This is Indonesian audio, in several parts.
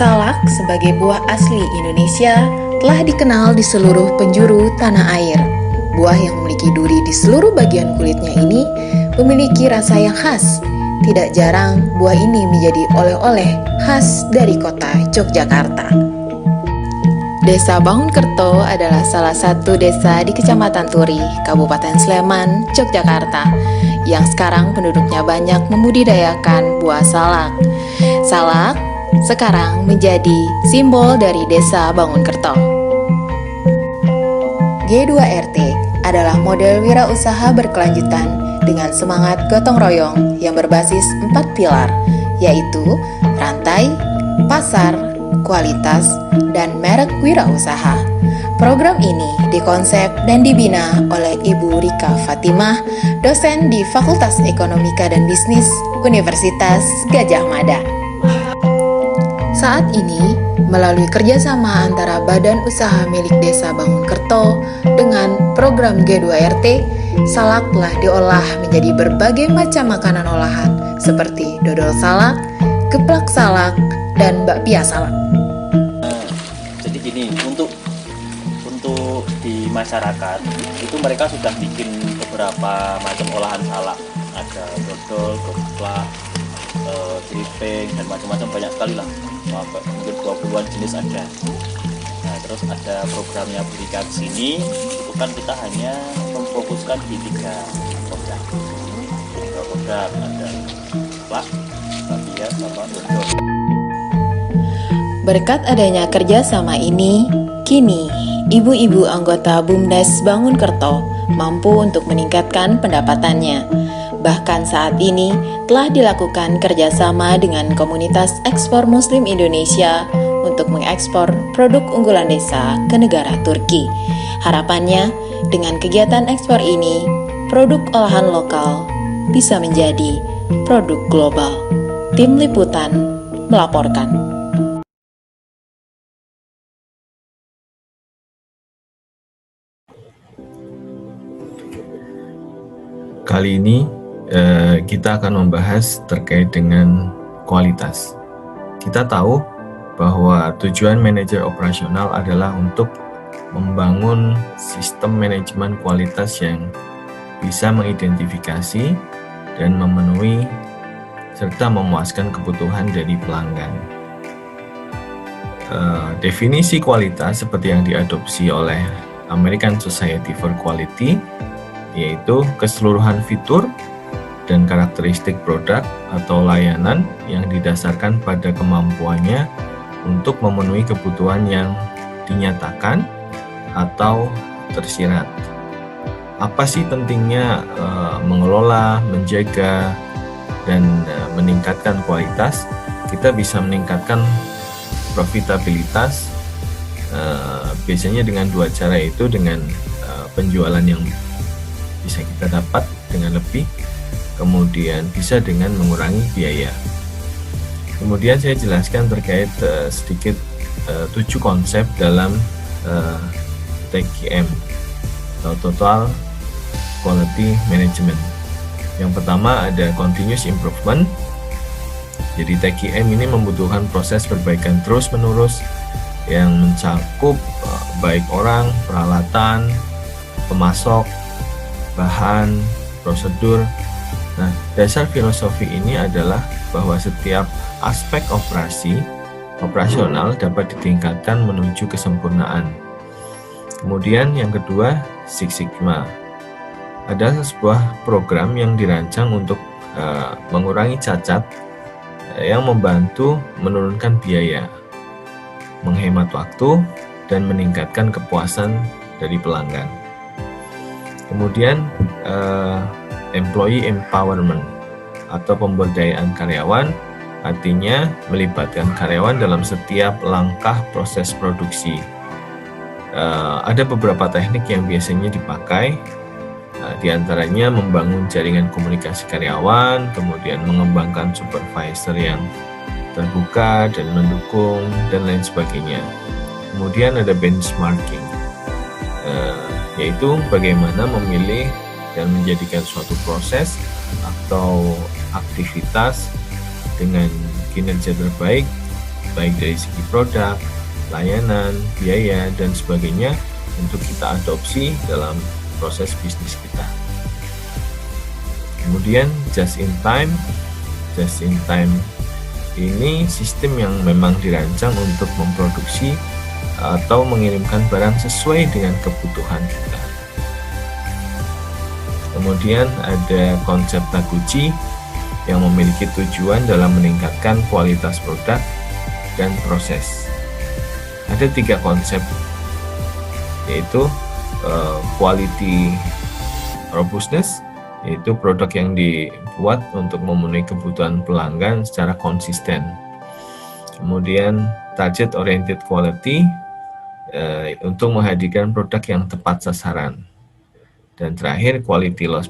Salak sebagai buah asli Indonesia telah dikenal di seluruh penjuru tanah air. Buah yang memiliki duri di seluruh bagian kulitnya ini memiliki rasa yang khas. Tidak jarang buah ini menjadi oleh-oleh khas dari kota Yogyakarta. Desa Bangunkerto adalah salah satu desa di Kecamatan Turi, Kabupaten Sleman, Yogyakarta, yang sekarang penduduknya banyak membudidayakan buah salak. Salak sekarang menjadi simbol dari Desa Bangunkerto. G2RT adalah model wirausaha berkelanjutan dengan semangat gotong royong yang berbasis 4 pilar, yaitu rantai, pasar, kualitas, dan merek wirausaha. Program ini dikonsep dan dibina oleh Ibu Rika Fatimah, dosen di Fakultas Ekonomika dan Bisnis Universitas Gadjah Mada. Saat ini, melalui kerjasama antara Badan Usaha Milik Desa Bangunkerto dengan program G2RT, salak telah diolah menjadi berbagai macam makanan olahan seperti dodol salak, geplak salak, dan bakpia salak. Jadi gini, untuk di masyarakat itu mereka sudah bikin beberapa macam olahan salak, ada dodol, geplak, jeriping, dan macam-macam, banyak sekali lah, mungkin 20-an jenis ada. Nah, terus ada programnya Berikan Sini, itu kan kita hanya memfokuskan di 3 produk. Ada geplak, bakpia, sama dodol. Berkat adanya kerjasama ini, kini ibu-ibu anggota BUMDes Bangunkerto mampu untuk meningkatkan pendapatannya. Bahkan saat ini telah dilakukan kerjasama dengan komunitas ekspor Muslim Indonesia untuk mengekspor produk unggulan desa ke negara Turki. Harapannya, dengan kegiatan ekspor ini, produk olahan lokal bisa menjadi produk global. Tim Liputan melaporkan. Kali ini kita akan membahas terkait dengan kualitas. Kita tahu bahwa tujuan manajer operasional adalah untuk membangun sistem manajemen kualitas yang bisa mengidentifikasi dan memenuhi serta memuaskan kebutuhan dari pelanggan. Definisi kualitas seperti yang diadopsi oleh American Society for Quality, yaitu keseluruhan fitur dan karakteristik produk atau layanan yang didasarkan pada kemampuannya untuk memenuhi kebutuhan yang dinyatakan atau tersirat. Apa sih pentingnya mengelola, menjaga, dan meningkatkan kualitas? Kita bisa meningkatkan profitabilitas biasanya dengan 2 cara, itu dengan penjualan yang bisa kita dapat dengan lebih, kemudian bisa dengan mengurangi biaya. Kemudian saya jelaskan terkait sedikit 7 konsep dalam TQM atau Total Quality Management. Yang pertama ada Continuous Improvement. Jadi TQM ini membutuhkan proses perbaikan terus-menerus yang mencakup baik orang, peralatan, pemasok, bahan, prosedur. Nah, dasar filosofi ini adalah bahwa setiap aspek operasional dapat ditingkatkan menuju kesempurnaan. Kemudian yang kedua, Six Sigma. Ada sebuah program yang dirancang untuk mengurangi cacat yang membantu menurunkan biaya, menghemat waktu, dan meningkatkan kepuasan dari pelanggan. Kemudian employee empowerment atau pemberdayaan karyawan, artinya melibatkan karyawan dalam setiap langkah proses produksi. Ada beberapa teknik yang biasanya dipakai, di antaranya membangun jaringan komunikasi karyawan, kemudian mengembangkan supervisor yang terbuka dan mendukung, dan lain sebagainya. Kemudian ada benchmarking, yaitu bagaimana memilih dan menjadikan suatu proses atau aktivitas dengan kinerja terbaik baik dari segi produk, layanan, biaya, dan sebagainya untuk kita adopsi dalam proses bisnis kita. Kemudian just in time ini sistem yang memang dirancang untuk memproduksi atau mengirimkan barang sesuai dengan kebutuhan kita. Kemudian ada konsep Taguchi yang memiliki tujuan dalam meningkatkan kualitas produk dan proses. Ada 3 konsep, yaitu quality robustness, yaitu produk yang dibuat untuk memenuhi kebutuhan pelanggan secara konsisten. Kemudian target oriented quality, untuk menghadirkan produk yang tepat sasaran. Dan terakhir quality loss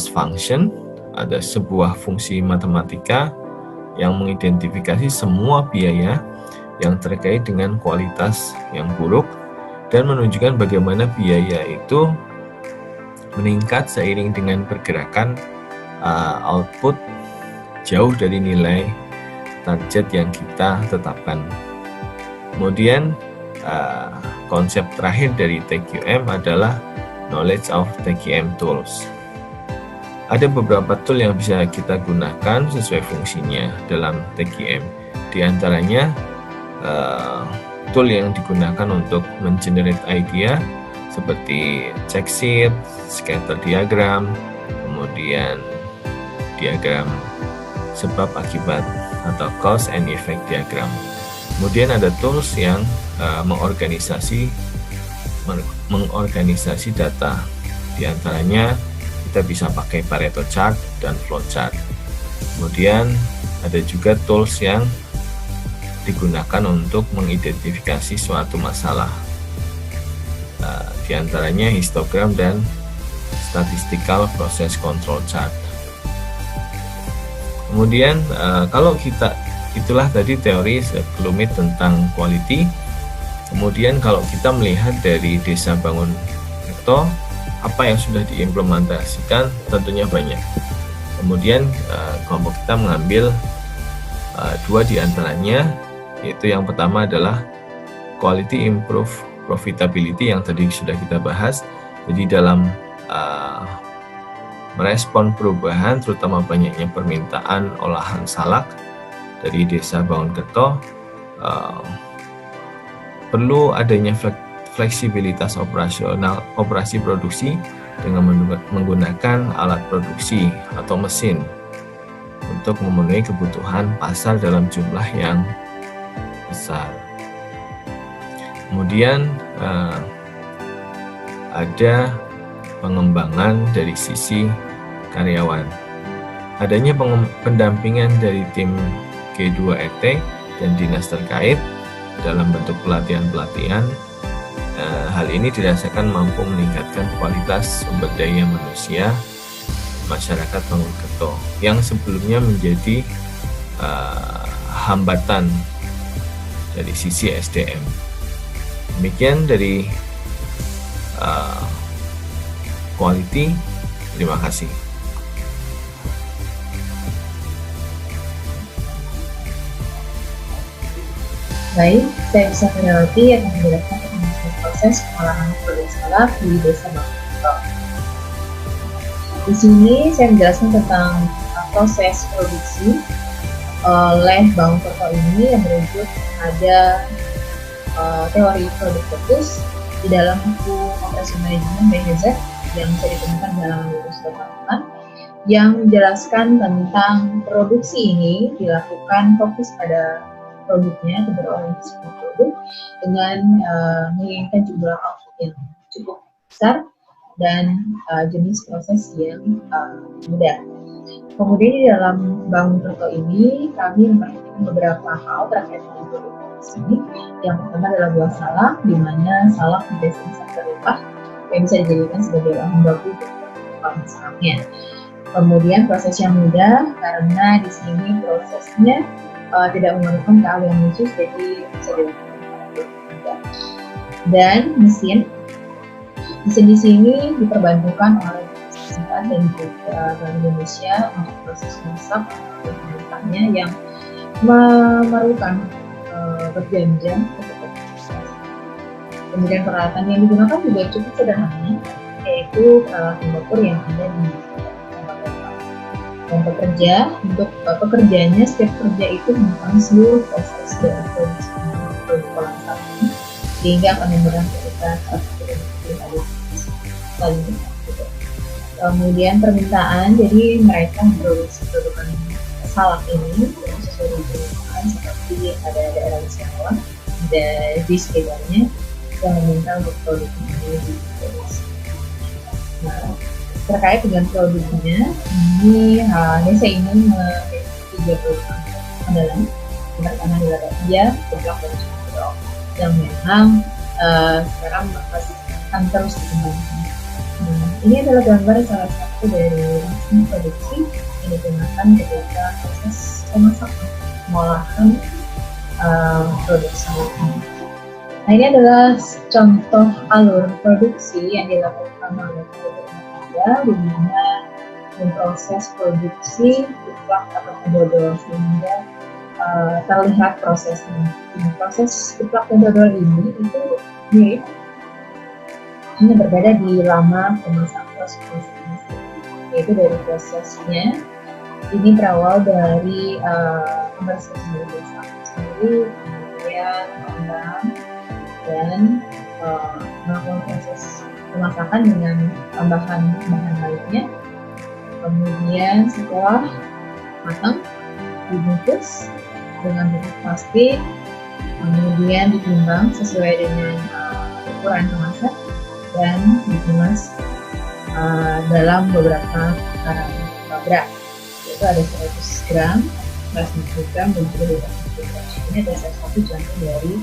function, ada sebuah fungsi matematika yang mengidentifikasi semua biaya yang terkait dengan kualitas yang buruk dan menunjukkan bagaimana biaya itu meningkat seiring dengan pergerakan output jauh dari nilai target yang kita tetapkan. Kemudian konsep terakhir dari TQM adalah knowledge of TQM tools. Ada beberapa tool yang bisa kita gunakan sesuai fungsinya dalam TQM. Di antaranya tool yang digunakan untuk mengenerate idea seperti check sheet, scatter diagram, kemudian diagram sebab akibat atau cause and effect diagram. Kemudian ada tools yang mengorganisasi data. Di antaranya kita bisa pakai Pareto chart dan flowchart. Kemudian ada juga tools yang digunakan untuk mengidentifikasi suatu masalah. Di antaranya histogram dan statistical process control chart. Kemudian itulah tadi teori sekelumit tentang quality. Kemudian kalau kita melihat dari Desa Bangun Kerto, apa yang sudah diimplementasikan tentunya banyak. Kemudian kelompok kita mengambil 2 di antaranya, yaitu yang pertama adalah quality improve profitability yang tadi sudah kita bahas. Jadi dalam merespon perubahan, terutama banyaknya permintaan olahan salak dari Desa Bangun Kerto, perlu adanya fleksibilitas operasi produksi dengan menggunakan alat produksi atau mesin untuk memenuhi kebutuhan pasar dalam jumlah yang besar. Kemudian ada pengembangan dari sisi karyawan. Adanya pendampingan dari tim G2ET dan dinas terkait dalam bentuk pelatihan-pelatihan. Hal ini dirasakan mampu meningkatkan kualitas sumber daya manusia masyarakat Bangun Kerto yang sebelumnya menjadi hambatan dari sisi SDM. Demikian dari quality. Terima kasih. Baik, saya bisa menyoroti yang menjelaskan tentang proses pengolahan produk salak di Desa Bangun Kerto. Di sini saya menjelaskan tentang proses produksi oleh Bangun Kerto ini yang merujuk pada teori produk fokus di dalam buku Operation Management BHZ yang bisa ditemukan dalam buku Tahunan, yang menjelaskan tentang produksi ini dilakukan fokus pada produknya atau berorientasi pada produk dengan menginginkan jumlah output yang cukup besar dan jenis proses yang mudah. Kemudian di dalam Bangun Kerto ini kami memperhatikan beberapa hal terkait dengan produk ini. Yang pertama adalah buah salak, di mana salak menjadi sangat berlimpah yang bisa dijadikan sebagai bahan baku untuk salaknya. Kemudian proses yang mudah karena di sini prosesnya tidak memerlukan keahlian khusus, jadi bisa dilakukan mudah. Dan mesin di sini diperbantukan oleh pemerintah dan juga Bank Indonesia untuk proses masak atau pemerintahnya yang memerlukan berjam-jam untuk proses. Kemudian peralatan yang digunakan juga cukup sederhana, yaitu peralatan dapur yang ada di tempat lokal. Dan untuk pekerjaannya, setiap kerja itu menggunakan seluruh proses dari produksi produk olahan sapi, sehingga akan memudahkan ketika saat selanjutnya. Kemudian permintaan, jadi mereka memproduksi produk salak ini sesuai dengan permintaan, seperti ada daerah Jawa, ada di sekitarnya yang meminta untuk produk ini diproduksi. Nah, terkait dengan produknya, ini saya ingin tiga produk andalan. Yang pertama adalah bakpia, geplak, dan cendol yang memang sekarang masih akan terus dikembangkan. Nah, ini adalah gambar salah satu dari mesin produksi yang digunakan ketika proses pemasakan pengolahan produk salak ini. Nah, ini adalah contoh alur produksi yang dilakukan oleh Tokopedia, di mana memproses produksi geplak atau dodol sehingga terlihat prosesnya. Nah, proses geplak dan dodol ini itu mirip, hanya berbeda di lama proses pemasakan, yaitu dari prosesnya ini berawal dari pembersihan dari sapi sendiri, kemudian pengembang, dan melakukan proses pemasakan dengan tambahan bahan lainnya. Kemudian setelah matang, dibungkus dengan bungkus plastik, kemudian ditimbang sesuai dengan ukuran kemasan dan dikemas dalam beberapa takaran berat, yaitu ada 100 gram, 150 gram, dan juga 250 gram. Ini adalah salah satu contoh dari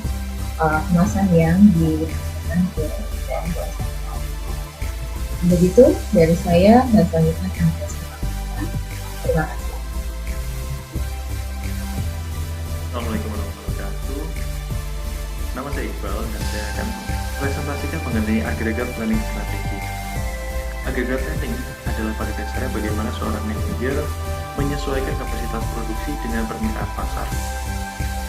kemasan yang diberikan ke dalam kemasan. Begitu dari saya, dan selanjutnya akan kita sampaikan. Terima kasih. Assalamualaikum warahmatullahi wabarakatuh. Nama saya Iqbal dan saya akan presentasikan mengenai agregat planning strategi. Agregat planning adalah pada dasarnya bagaimana seorang manajer menyesuaikan kapasitas produksi dengan permintaan pasar.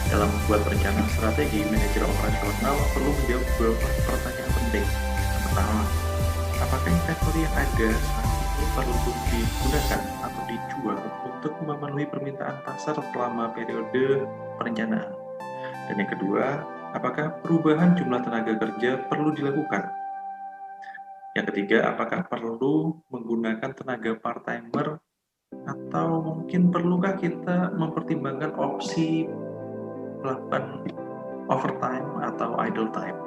Dalam membuat perencanaan strategi, manajer operasional perlu menjawab beberapa pertanyaan penting. Yang pertama, apakah inventory yang ada saat ini perlu digunakan atau dijual untuk memenuhi permintaan pasar selama periode perencanaan? Dan yang kedua, apakah perubahan jumlah tenaga kerja perlu dilakukan? Yang ketiga, apakah perlu menggunakan tenaga part-timer atau mungkin perlukah kita mempertimbangkan opsi melakukan overtime atau idle time?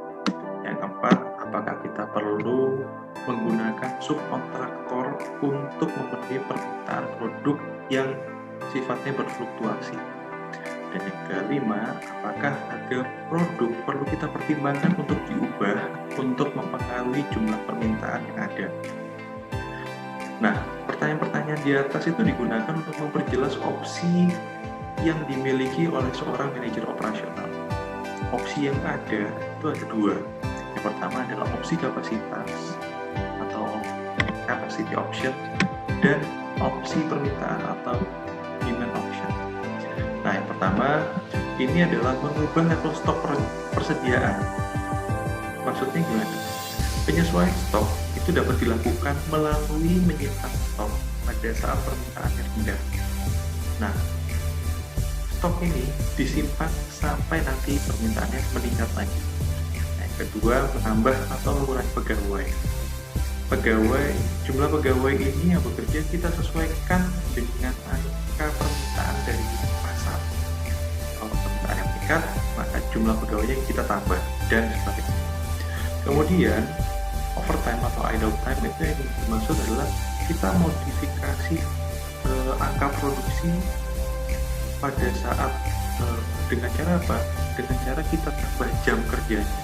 Yang keempat, apakah kita perlu menggunakan subkontraktor untuk memenuhi permintaan produk yang sifatnya berfluktuasi? Dan yang kelima, apakah harga produk perlu kita pertimbangkan untuk diubah untuk mempengaruhi jumlah permintaan yang ada? Nah, pertanyaan-pertanyaan di atas itu digunakan untuk memperjelas opsi yang dimiliki oleh seorang manajer operasional. Opsi yang ada itu ada dua. Yang pertama adalah opsi kapasitas atau capacity option, dan opsi permintaan atau demand option. Nah, yang pertama ini adalah mengubah level stok persediaan. Maksudnya gimana? Penyesuaian stok itu dapat dilakukan melalui menyimpan stok pada saat permintaannya rendah. Nah, stok ini disimpan sampai nanti permintaannya meningkat lagi. Nah, yang kedua, menambah atau mengurangi pegawai. Jumlah pegawai ini yang bekerja kita sesuaikan dengan angka permintaan dari pasar. Kalau permintaan yang meningkat, maka jumlah pegawainya kita tambah, dan sebagainya. Kemudian, overtime atau idle time itu yang dimaksud adalah kita modifikasi angka produksi pada saat dengan cara apa? Dengan cara kita tambah jam kerjanya.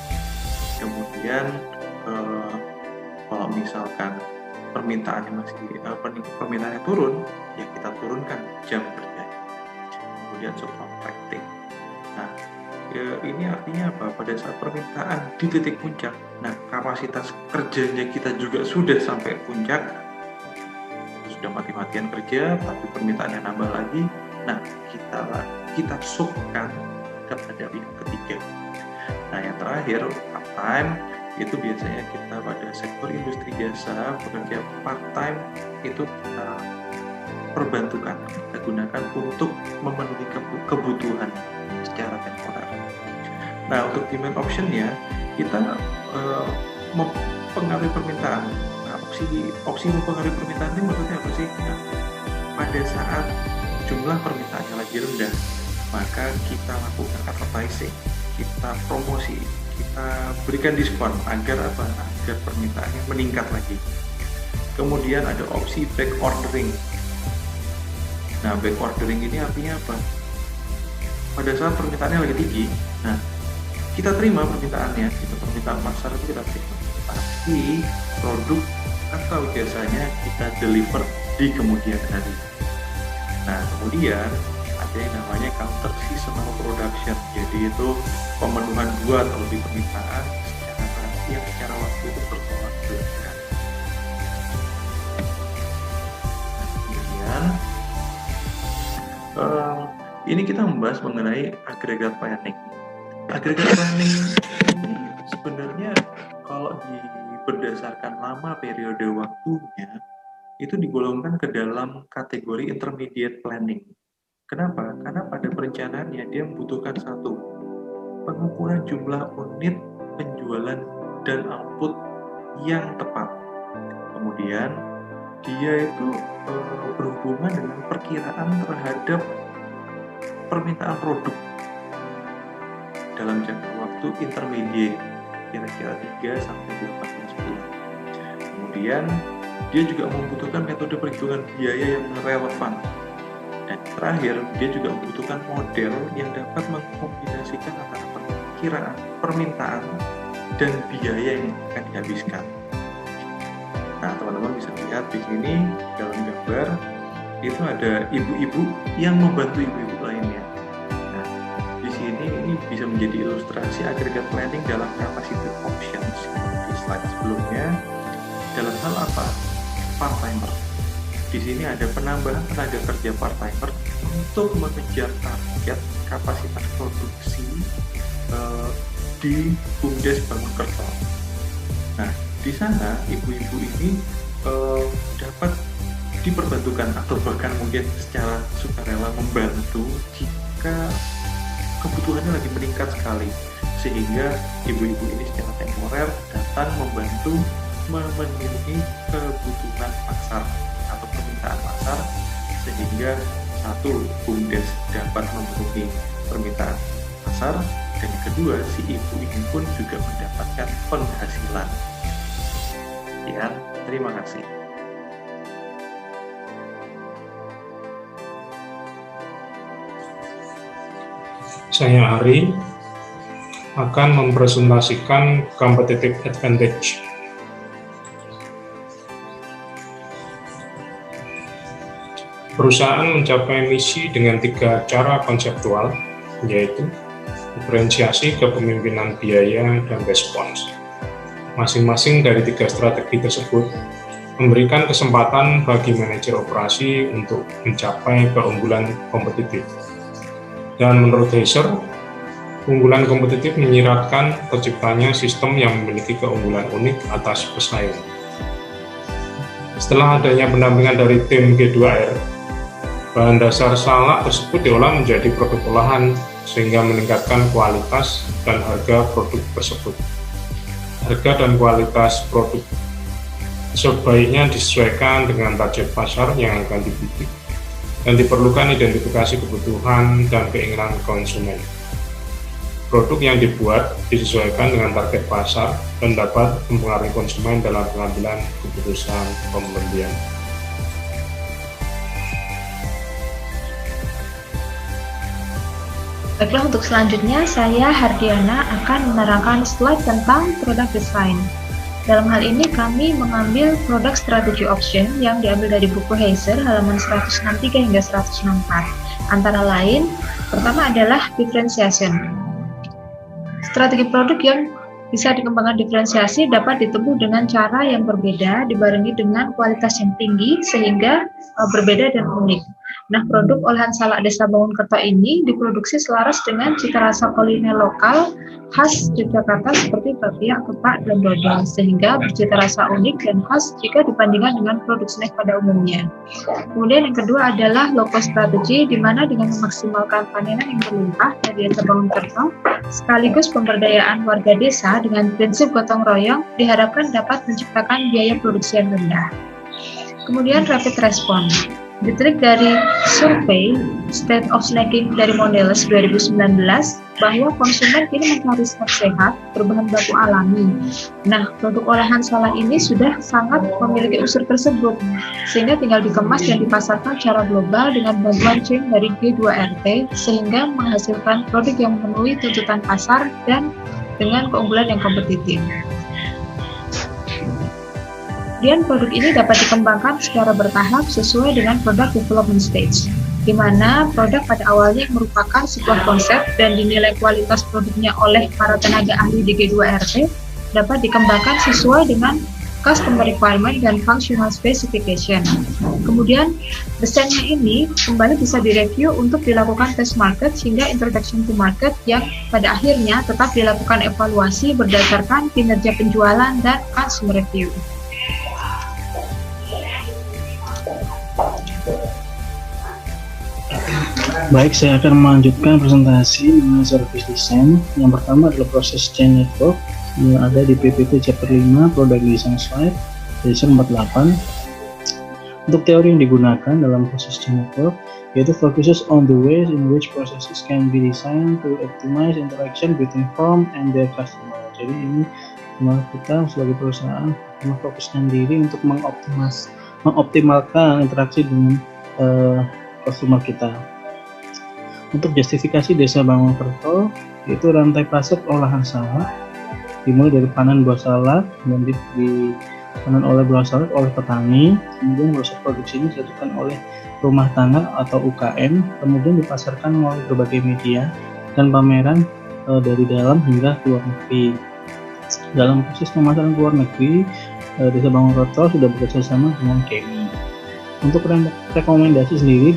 Kemudian kalau misalkan permintaannya permintaannya turun, ya kita turunkan jam kerjanya. Kemudian subcontracting. Nah, ini artinya apa? Pada saat permintaan di titik puncak, nah kapasitas kerjanya kita juga sudah sampai puncak, sudah mati-matian kerja, tapi permintaannya nambah lagi, Nah, kita subkan kepada pihak ketiga. Nah, yang terakhir, part-time, itu biasanya kita pada sektor industri jasa bekerja part-time, itu kita perbantukan, kita gunakan untuk memenuhi kebutuhan secara temporer. Nah, untuk demand option-nya, kita mempengaruhi permintaan. Nah, opsi mempengaruhi permintaan ini maksudnya apa sih? Nah, pada saat jumlah permintaannya lagi rendah, maka kita lakukan advertising, kita promosi, kita berikan diskon agar apa? Agar permintaannya meningkat lagi. Kemudian ada opsi back ordering. Nah, back ordering ini artinya apa? Pada saat permintaannya lagi tinggi, nah kita terima permintaannya, permintaan pasar itu kita terima, tapi produk atau jasanya kita deliver di kemudian hari. Nah, kemudian ada yang namanya counter seasonal production, jadi itu pemenuhan dua atau lebih permintaan secara waktu itu bertolak belakang. Kemudian ini kita membahas mengenai agregat planning. Agregat planning ini sebenarnya kalau berdasarkan lama periode waktunya itu digolongkan ke dalam kategori intermediate planning. Kenapa? Karena pada perencanaannya dia membutuhkan satu, pengukuran jumlah unit penjualan dan output yang tepat. Kemudian dia itu berhubungan dengan perkiraan terhadap permintaan produk dalam jangka waktu intermediate, kira-kira 3 sampai 18 bulan. Kemudian dia juga membutuhkan metode perhitungan biaya yang relevan. Dan terakhir, dia juga membutuhkan model yang dapat mengkombinasikan antara perkiraan permintaan dan biaya yang akan dihabiskan. Nah, teman-teman bisa lihat di sini dalam gambar itu ada ibu-ibu yang membantu ibu-ibu lainnya. Nah, di sini ini bisa menjadi ilustrasi agregat planning dalam capacity options di slide sebelumnya. Dalam hal apa? Part-timer. Di sini ada penambahan tenaga kerja part-timer untuk mengejar target kapasitas produksi di BUMDes Bangunkerto. Nah, di sana ibu-ibu ini dapat diperbantukan atau bahkan mungkin secara sukarela membantu jika kebutuhannya lagi meningkat sekali, sehingga ibu-ibu ini secara temporer datang membantu memenuhi kebutuhan pasar atau permintaan pasar, sehingga satu, BUMDes dapat memenuhi permintaan pasar, dan yang kedua, si ibu ini pun juga mendapatkan penghasilan. Ya, terima kasih. Saya Ari akan mempresentasikan competitive advantage. Perusahaan mencapai misi dengan 3 cara konseptual, yaitu diferensiasi, kepemimpinan biaya, dan respons. Masing-masing dari 3 strategi tersebut memberikan kesempatan bagi manajer operasi untuk mencapai keunggulan kompetitif. Dan menurut Heiser, keunggulan kompetitif menyiratkan terciptanya sistem yang memiliki keunggulan unik atas pesaing. Setelah adanya pendampingan dari tim G2R, bahan dasar salak tersebut diolah menjadi produk olahan sehingga meningkatkan kualitas dan harga produk tersebut. Harga dan kualitas produk sebaiknya disesuaikan dengan target pasar yang akan dibidik dan diperlukan identifikasi kebutuhan dan keinginan konsumen. Produk yang dibuat disesuaikan dengan target pasar dan dapat mempengaruhi konsumen dalam pengambilan keputusan pembelian. Baiklah, untuk selanjutnya saya Hardiana akan menerangkan slide tentang product design. Dalam hal ini kami mengambil produk strategy option yang diambil dari buku Heiser halaman 163 hingga 164. Antara lain, pertama adalah differentiation. Strategi produk yang bisa dikembangkan diferensiasi dapat ditempuh dengan cara yang berbeda dibarengi dengan kualitas yang tinggi sehingga berbeda dan unik. Nah, produk olahan salak Desa Bangunkerto ini diproduksi selaras dengan cita rasa kuliner lokal khas Yogyakarta seperti bapia, kepak, dan dodol, sehingga bercita rasa unik dan khas jika dibandingkan dengan produk snack pada umumnya. Kemudian yang kedua adalah local strategy, di mana dengan memaksimalkan panenan yang berlimpah dari Desa Bangunkerto, sekaligus pemberdayaan warga desa dengan prinsip gotong royong, diharapkan dapat menciptakan biaya produksi yang rendah. Kemudian rapid response. Ditelik dari survei State of Snacking dari Mondelez 2019 bahwa konsumen kini mencari snack sehat berbahan baku alami. Nah, produk olahan salak ini sudah sangat memiliki unsur tersebut, sehingga tinggal dikemas dan dipasarkan secara global dengan bantuan chain dari G2RT, sehingga menghasilkan produk yang memenuhi tuntutan pasar dan dengan keunggulan yang kompetitif. Kemudian produk ini dapat dikembangkan secara bertahap sesuai dengan product development stage, di mana produk pada awalnya merupakan sebuah konsep dan dinilai kualitas produknya oleh para tenaga ahli di G2RT dapat dikembangkan sesuai dengan customer requirement dan functional specification. Kemudian desainnya ini kembali bisa direview untuk dilakukan test market hingga introduction to market yang pada akhirnya tetap dilakukan evaluasi berdasarkan kinerja penjualan dan consumer review. Baik, saya akan melanjutkan presentasi mengenai service design. Yang pertama adalah proses chain network yang ada di PPT chapter 5 product design slide edition 48. Untuk teori yang digunakan dalam proses chain network yaitu focuses on the ways in which processes can be designed to optimize interaction between firm and their customer. Jadi ini kita sebagai perusahaan memfokuskan diri untuk mengoptimalkan interaksi dengan customer kita. Untuk justifikasi Desa Bangunkerto yaitu rantai pasok olahan salak dimulai dari panen buah salak, kemudian dipanen oleh buah salak oleh petani, kemudian proses produksi ini dilakukan oleh rumah tangga atau UKM, kemudian dipasarkan melalui berbagai media dan pameran dari dalam hingga luar negeri. Dalam proses pemasaran ke luar negeri, Desa Bangunkerto sudah bekerjasama dengan KEMI. Untuk rekomendasi sendiri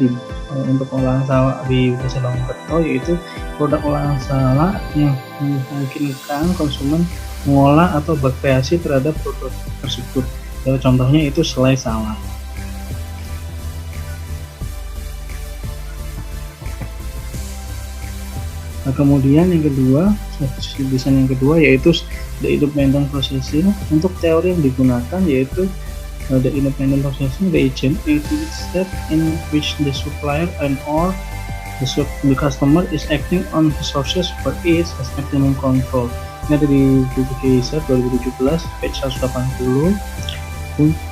untuk olahan salak di Desa Bangunkerto yaitu produk olahan salak yang memungkinkan konsumen mengolah atau berkreasi terhadap produk tersebut. Contohnya itu selai salak. Nah, kemudian yang kedua, desain yang kedua yaitu the independent processing. Untuk teori yang digunakan yaitu the independent processing region is the step in which the supplier and/or the customer is acting on resources for its maximum control. Ini ada di buku GISA 2017 page 180.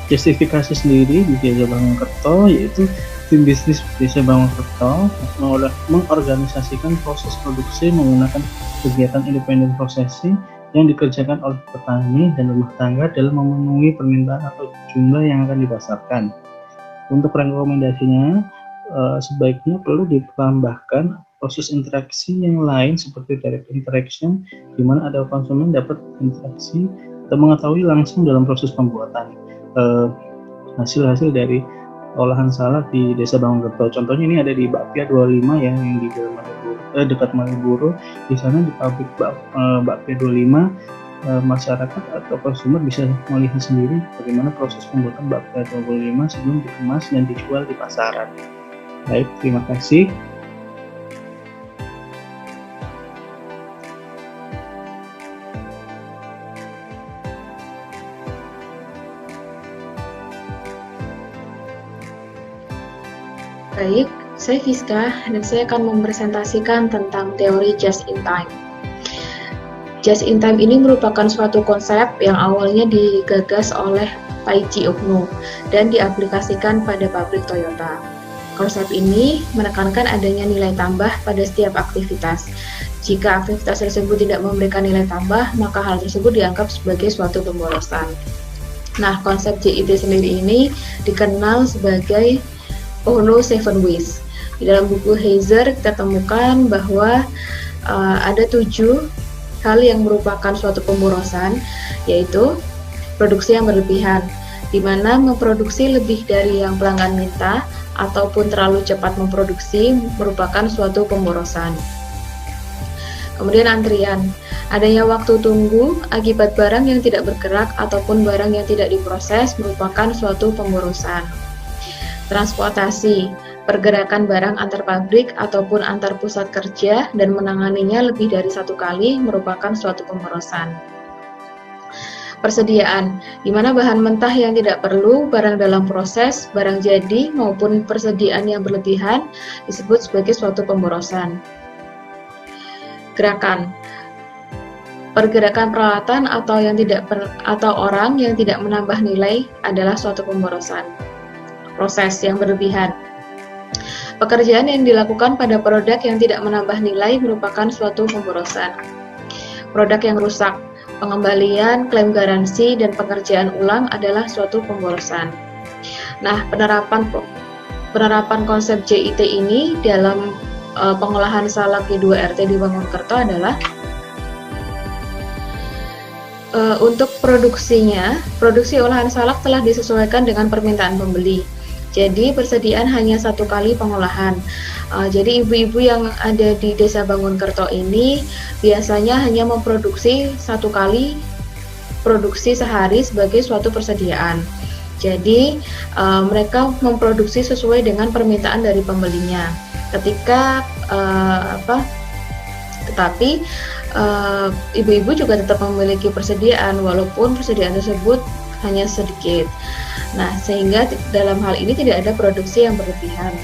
Justifikasi sendiri di Desa Bangunkerto yaitu tim bisnis Desa Bangunkerto mengorganisasikan proses produksi menggunakan kegiatan independent processing yang dikerjakan oleh petani dan rumah tangga dalam memenuhi permintaan atau jumlah yang akan dipasarkan. Untuk rekomendasinya, sebaiknya perlu ditambahkan proses interaksi yang lain seperti direct interaction, di mana ada konsumen dapat interaksi atau mengetahui langsung dalam proses pembuatan hasil-hasil dari olahan salak di Desa Bangunkerto. Contohnya ini ada di Bapia 25 ya, yang di dekat Malioboro. Di sana di pabrik Bapia 25 masyarakat atau konsumer bisa melihat sendiri bagaimana proses pembuatan Bapia 25 sebelum dikemas dan dijual di pasaran. Baik, terima kasih. Baik, saya Fiska dan saya akan mempresentasikan tentang teori just in time. Just in time ini merupakan suatu konsep yang awalnya digagas oleh Taiji Okno dan diaplikasikan pada pabrik Toyota. Konsep ini menekankan adanya nilai tambah pada setiap aktivitas. Jika aktivitas tersebut tidak memberikan nilai tambah, maka hal tersebut dianggap sebagai suatu pemborosan. Nah, konsep JIT sendiri ini dikenal sebagai Ono 7 Ways. Di dalam buku Heiser kita temukan bahwa ada 7 hal yang merupakan suatu pemborosan, yaitu produksi yang berlebihan, di mana memproduksi lebih dari yang pelanggan minta ataupun terlalu cepat memproduksi merupakan suatu pemborosan. Kemudian antrian, adanya waktu tunggu akibat barang yang tidak bergerak ataupun barang yang tidak diproses merupakan suatu pemborosan. Transportasi, pergerakan barang antar pabrik ataupun antar pusat kerja dan menanganinya lebih dari satu kali merupakan suatu pemborosan. Persediaan, di mana bahan mentah yang tidak perlu, barang dalam proses, barang jadi maupun persediaan yang berlebihan disebut sebagai suatu pemborosan. Gerakan, pergerakan peralatan atau orang yang tidak menambah nilai adalah suatu pemborosan. Proses yang berlebihan, pekerjaan yang dilakukan pada produk yang tidak menambah nilai merupakan suatu pemborosan. Produk yang rusak, pengembalian, klaim garansi, dan pengerjaan ulang adalah suatu pemborosan. Nah, penerapan konsep JIT ini dalam pengolahan salak G2RT di Bangunkerto adalah untuk produksinya, produksi olahan salak telah disesuaikan dengan permintaan pembeli. Jadi persediaan hanya satu kali pengolahan. Jadi ibu-ibu yang ada di Desa Bangunkerto ini biasanya hanya memproduksi satu kali produksi sehari sebagai suatu persediaan. Jadi mereka memproduksi sesuai dengan permintaan dari pembelinya. Tetapi ibu-ibu juga tetap memiliki persediaan walaupun persediaan tersebut hanya sedikit. Nah, sehingga dalam hal ini tidak ada produksi yang berlebihan.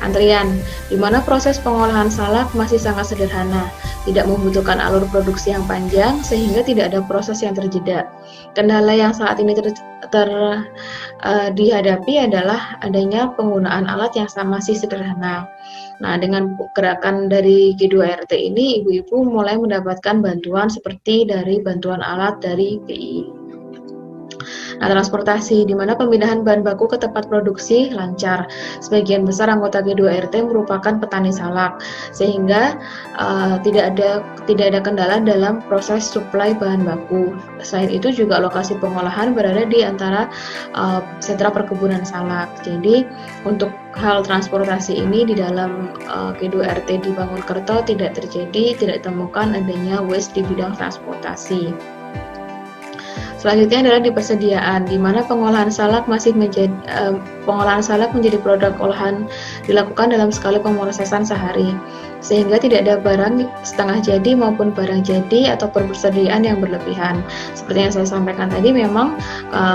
Antrian, di mana proses pengolahan salak masih sangat sederhana, tidak membutuhkan alur produksi yang panjang sehingga tidak ada proses yang terjeda. Kendala yang saat ini dihadapi adalah adanya penggunaan alat yang masih sederhana. Nah, dengan gerakan dari G2RT ini, ibu-ibu mulai mendapatkan bantuan seperti dari bantuan alat dari BI. Nah, transportasi, di mana pemindahan bahan baku ke tempat produksi lancar. Sebagian besar anggota G2RT merupakan petani salak, sehingga tidak ada kendala dalam proses suplai bahan baku. Selain itu juga lokasi pengolahan berada di antara sentra perkebunan salak. Jadi untuk hal transportasi ini di dalam G2RT di Bangunkerto tidak ditemukan adanya waste di bidang transportasi. Selanjutnya adalah di persediaan, di mana pengolahan salak menjadi produk olahan dilakukan dalam sekali pemrosesan sehari, sehingga tidak ada barang setengah jadi maupun barang jadi atau persediaan yang berlebihan. Seperti yang saya sampaikan tadi, memang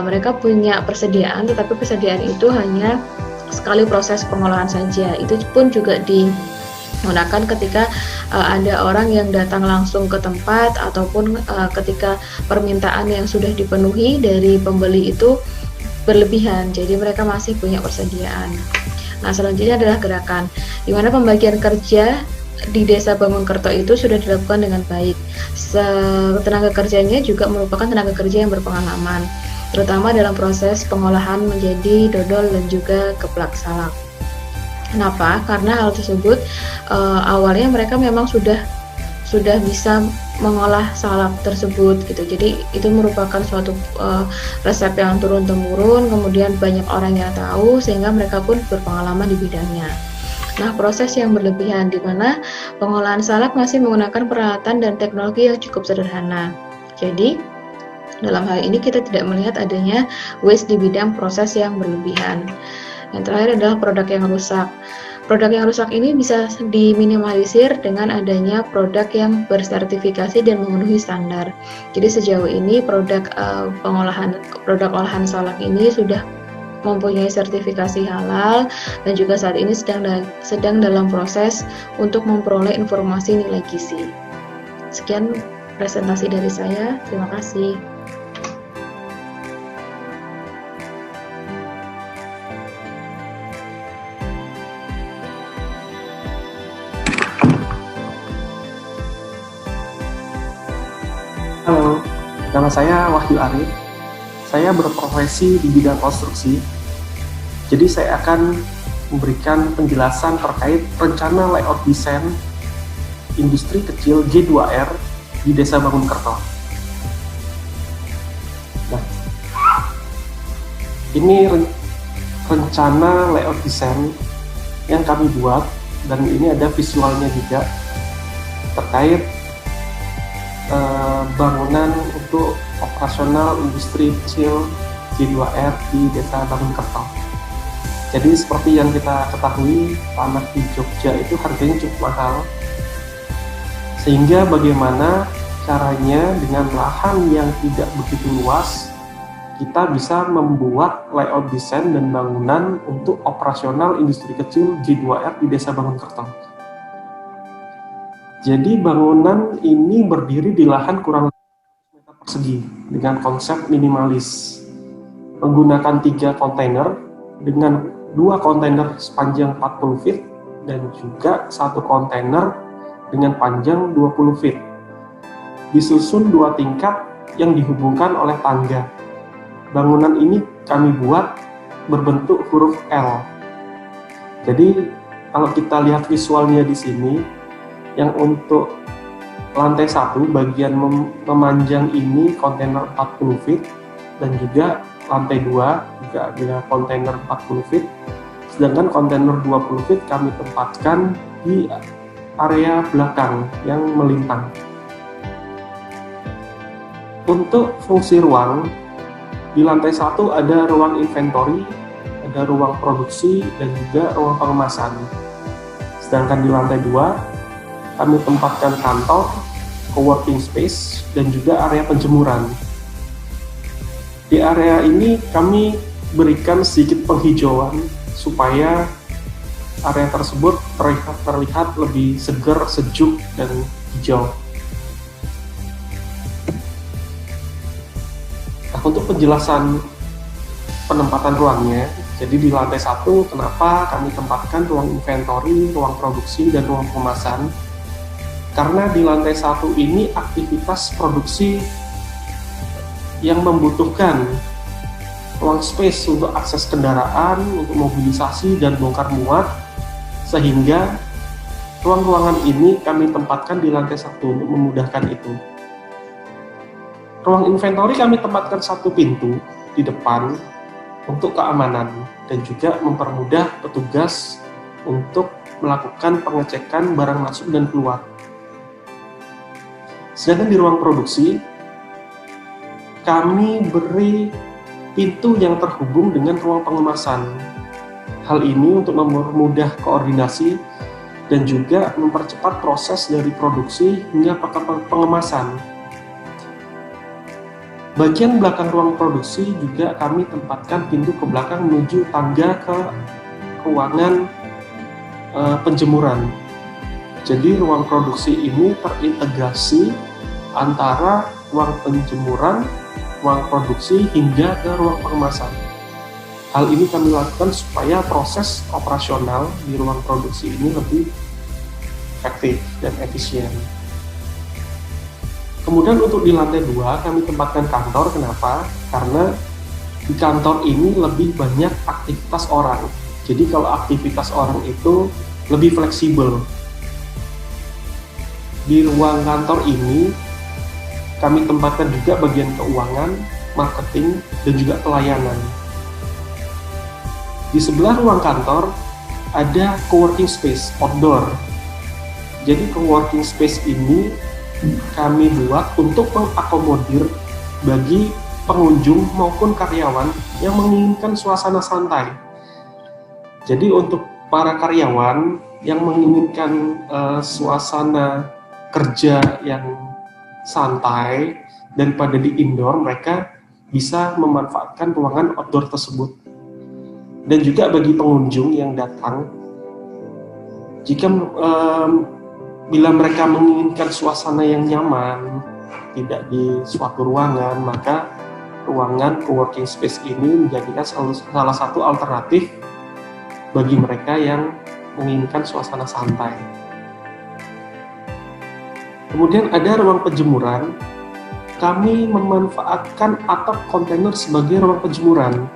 mereka punya persediaan, tetapi persediaan itu hanya sekali proses pengolahan saja. Itu pun juga digunakan ketika ada orang yang datang langsung ke tempat ataupun ketika permintaan yang sudah dipenuhi dari pembeli itu berlebihan, jadi mereka masih punya persediaan. Nah, selanjutnya adalah gerakan, di mana pembagian kerja di Desa Bangunkerto itu sudah dilakukan dengan baik. Tenaga kerjanya juga merupakan tenaga kerja yang berpengalaman, terutama dalam proses pengolahan menjadi dodol dan juga geplak salak. Kenapa? Karena hal tersebut awalnya mereka memang sudah bisa mengolah salak tersebut gitu. Jadi itu merupakan suatu resep yang turun-temurun, kemudian banyak orang yang tahu sehingga mereka pun berpengalaman di bidangnya. Nah, proses yang berlebihan di mana pengolahan salak masih menggunakan peralatan dan teknologi yang cukup sederhana. Jadi dalam hal ini kita tidak melihat adanya waste di bidang proses yang berlebihan. Yang terakhir adalah produk yang rusak. Produk yang rusak ini bisa diminimalisir dengan adanya produk yang bersertifikasi dan memenuhi standar. Jadi sejauh ini produk olahan salak ini sudah mempunyai sertifikasi halal dan juga saat ini sedang dalam proses untuk memperoleh informasi nilai gizi. Sekian presentasi dari saya. Terima kasih. Halo, nama saya Wahyu Arif. Saya berprofesi di bidang konstruksi. Jadi saya akan memberikan penjelasan terkait rencana layout desain industri kecil G2R di Desa Bangunkerto. Nah, ini rencana layout desain yang kami buat, dan ini ada visualnya juga terkait bangunan untuk operasional industri kecil G2R di Desa Bangunkerto. Jadi seperti yang kita ketahui, tanah di Jogja itu harganya cukup mahal, sehingga bagaimana caranya dengan lahan yang tidak begitu luas kita bisa membuat layout desain dan bangunan untuk operasional industri kecil G2R di Desa Bangunkerto. Jadi bangunan ini berdiri di lahan kurang lebih meter persegi dengan konsep minimalis, menggunakan 3 kontainer dengan 2 kontainer sepanjang 40 feet dan juga 1 kontainer dengan panjang 20 feet. Disusun 2 tingkat yang dihubungkan oleh tangga. Bangunan ini kami buat berbentuk huruf L. Jadi kalau kita lihat visualnya di sini, yang untuk lantai 1 bagian memanjang ini kontainer 40 feet, dan juga lantai 2 juga ada kontainer 40 feet, sedangkan kontainer 20 feet kami tempatkan di area belakang yang melintang. Untuk fungsi ruang, di lantai 1 ada ruang inventory, ada ruang produksi, dan juga ruang pengemasan. Sedangkan di lantai 2 kami tempatkan kantor, co-working space, dan juga area penjemuran. Di area ini kami berikan sedikit penghijauan supaya area tersebut terlihat lebih segar, sejuk, dan hijau. Nah, untuk penjelasan penempatan ruangnya, jadi di lantai 1 kenapa kami tempatkan ruang inventory, ruang produksi, dan ruang pengemasan? Karena di lantai 1 ini aktivitas produksi yang membutuhkan ruang space untuk akses kendaraan, untuk mobilisasi dan bongkar muat, sehingga ruang-ruangan ini kami tempatkan di lantai 1 untuk memudahkan itu. Ruang inventory kami tempatkan 1 pintu di depan untuk keamanan dan juga mempermudah petugas untuk melakukan pengecekan barang masuk dan keluar. Sedangkan di ruang produksi, kami beri pintu yang terhubung dengan ruang pengemasan. Hal ini untuk mempermudah koordinasi dan juga mempercepat proses dari produksi hingga pengemasan. Bagian belakang ruang produksi juga kami tempatkan pintu ke belakang menuju tangga ke ruangan penjemuran. Jadi ruang produksi ini terintegrasi antara ruang penjemuran, ruang produksi, hingga ke ruang pengemasan. Hal ini kami lakukan supaya proses operasional di ruang produksi ini lebih efektif dan efisien. Kemudian untuk di lantai 2 kami tempatkan kantor. Kenapa? Karena di kantor ini lebih banyak aktivitas orang. Jadi kalau aktivitas orang itu lebih fleksibel. Di ruang kantor ini kami tempatkan juga bagian keuangan, marketing, dan juga pelayanan. Di sebelah ruang kantor ada co-working space outdoor. Jadi co-working space ini kami buat untuk mengakomodir bagi pengunjung maupun karyawan yang menginginkan suasana santai. Jadi untuk para karyawan yang menginginkan suasana kerja yang santai daripada di indoor, mereka bisa memanfaatkan ruangan outdoor tersebut. Dan juga bagi pengunjung yang datang, jika bila mereka menginginkan suasana yang nyaman, tidak di suatu ruangan, maka ruangan co-working space ini menjadikan salah satu alternatif bagi mereka yang menginginkan suasana santai. Kemudian ada ruang penjemuran. Kami memanfaatkan atap kontainer sebagai ruang penjemuran.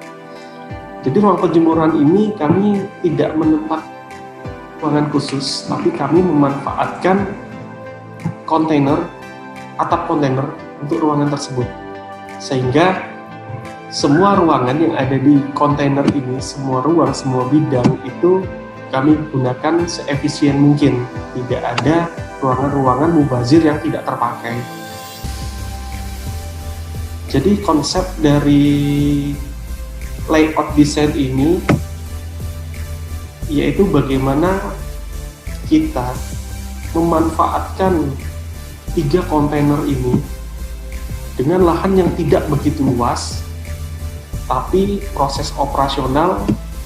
Jadi ruang penjemuran ini kami tidak menempatkan ruangan khusus, tapi kami memanfaatkan kontainer, atap kontainer untuk ruangan tersebut. Sehingga semua ruangan yang ada di kontainer ini, semua ruang, semua bidang itu kami gunakan seefisien mungkin. Tidak ada ruangan-ruangan mubazir yang tidak terpakai. Jadi konsep dari layout design ini yaitu bagaimana kita memanfaatkan 3 kontainer ini dengan lahan yang tidak begitu luas, tapi proses operasional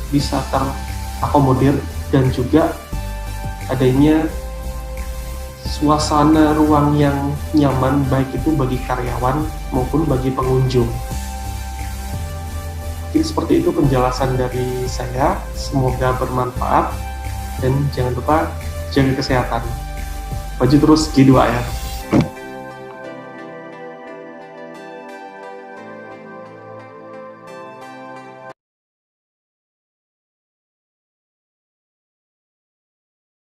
bisa terakomodir dan juga adanya suasana ruang yang nyaman baik itu bagi karyawan maupun bagi pengunjung. Mungkin seperti itu penjelasan dari saya, semoga bermanfaat dan jangan lupa jaga kesehatan. Maju terus G2R.